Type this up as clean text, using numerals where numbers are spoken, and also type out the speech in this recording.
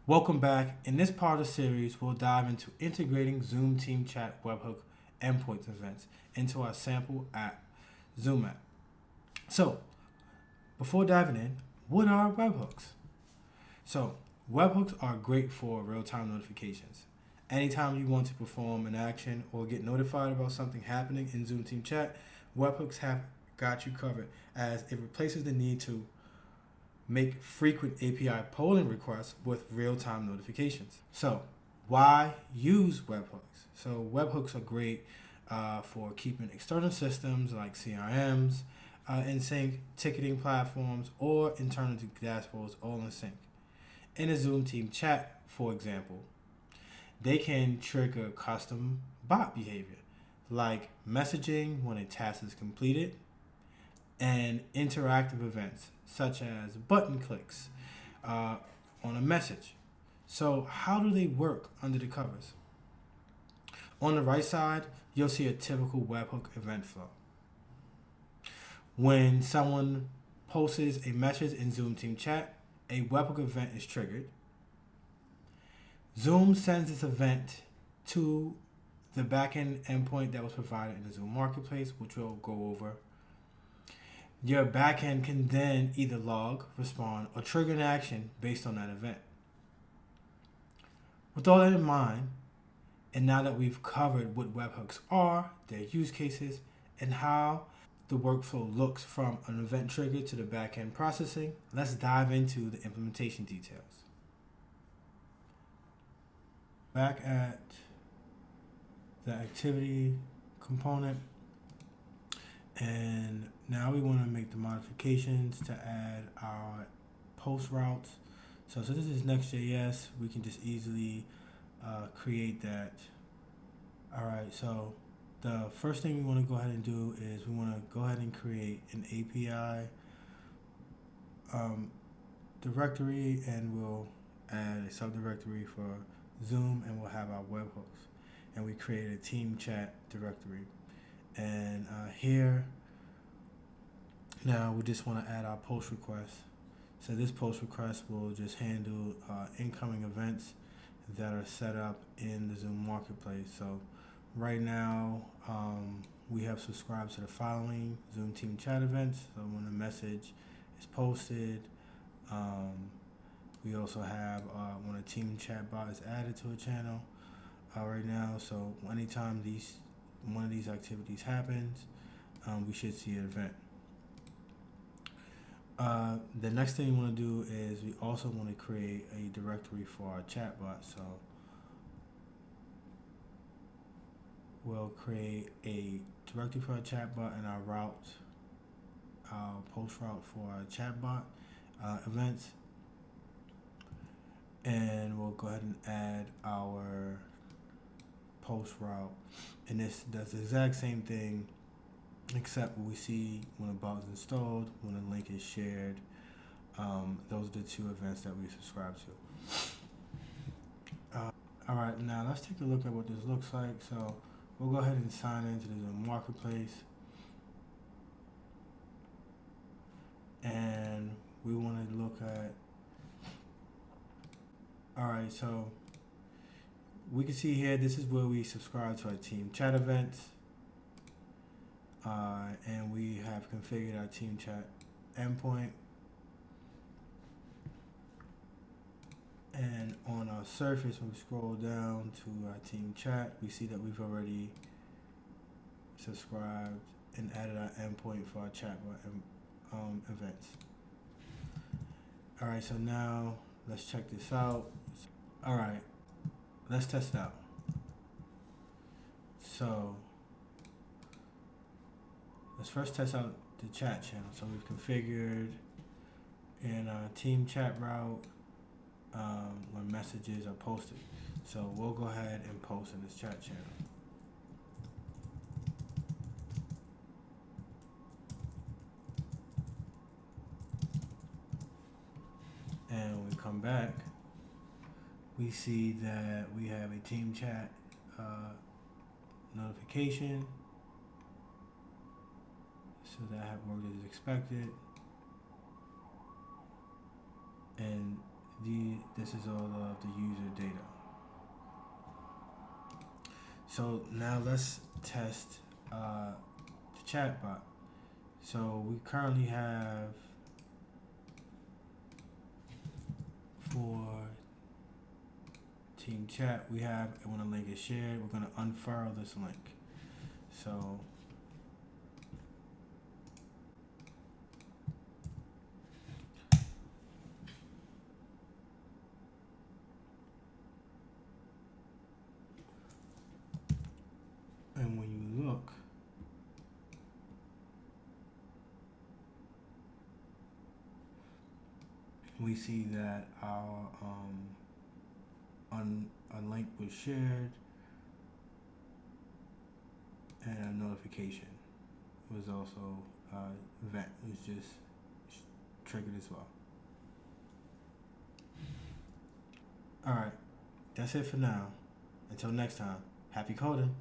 Welcome back. In this part of the series, we'll dive into integrating Zoom Team Chat webhook endpoint events into our sample app, Zoom app. So, before diving in, what are webhooks? So, webhooks are great for real-time notifications. Anytime you want to perform an action or get notified about something happening in Zoom Team Chat, webhooks have got you covered as it replaces the need to make frequent API polling requests with real-time notifications. So, why use webhooks? So, webhooks are great for keeping external systems like CRMs in sync, ticketing platforms, or internal dashboards all in sync. In a Zoom Team Chat, for example, they can trigger custom bot behavior, like messaging when a task is completed, and interactive events such as button clicks on a message. So, how do they work under the covers? On the right side, you'll see a typical webhook event flow. When someone posts a message in Zoom Team Chat, a webhook event is triggered. Zoom sends this event to the backend endpoint that was provided in the Zoom Marketplace, which we'll go over. Your backend can then either log, respond, or trigger an action based on that event. With all that in mind, and now that we've covered what webhooks are, their use cases, and how the workflow looks from an event trigger to the backend processing, let's dive into the implementation details. Back at the activity component, and now we want to make the modifications to add our post routes. So this is Next.js, we can just easily create that. All right, so the first thing we want to go ahead and do is we want to go ahead and create an API directory, and we'll add a subdirectory for Zoom, and we'll have our webhooks. And we created a team chat directory. And here, now we just want to add our post request. So this post request will just handle incoming events that are set up in the Zoom Marketplace. So right now, we have subscribed to the following Zoom Team Chat events. So when a message is posted, we also have when a team chat bot is added to a channel right now. So anytime one of these activities happens, we should see an event. The next thing we want to do is we also want to create a directory for our chatbot. So we'll create a directory for our chatbot and our post route for our chatbot events. And we'll go ahead and add our post route. And this does the exact same thing, except what we see when a bot is installed, when a link is shared. Those are the two events that we subscribe to. All right, now let's take a look at what this looks like. So we'll go ahead and sign into the Zoom Marketplace. And we want to look at, all right, so we can see here, this is where we subscribe to our team chat events. And we have configured our team chat endpoint. And on our surface, when we scroll down to our team chat, we see that we've already subscribed and added our endpoint for our chatbot events. All right, so now let's check this out. All right, let's test it out. So let's first test out the chat channel. So we've configured in our team chat route when messages are posted. So we'll go ahead and post in this chat channel. And when we come back, we see that we have a team chat notification. So that have worked as expected. And This is all of the user data. So now let's test the chatbot. So we currently have for team chat, we have, when a link is shared, we're going to unfurl this link. So and when you look, we see that our a link was shared and a notification was also event was just triggered as well. All right, that's it for now. Until next time, happy coding.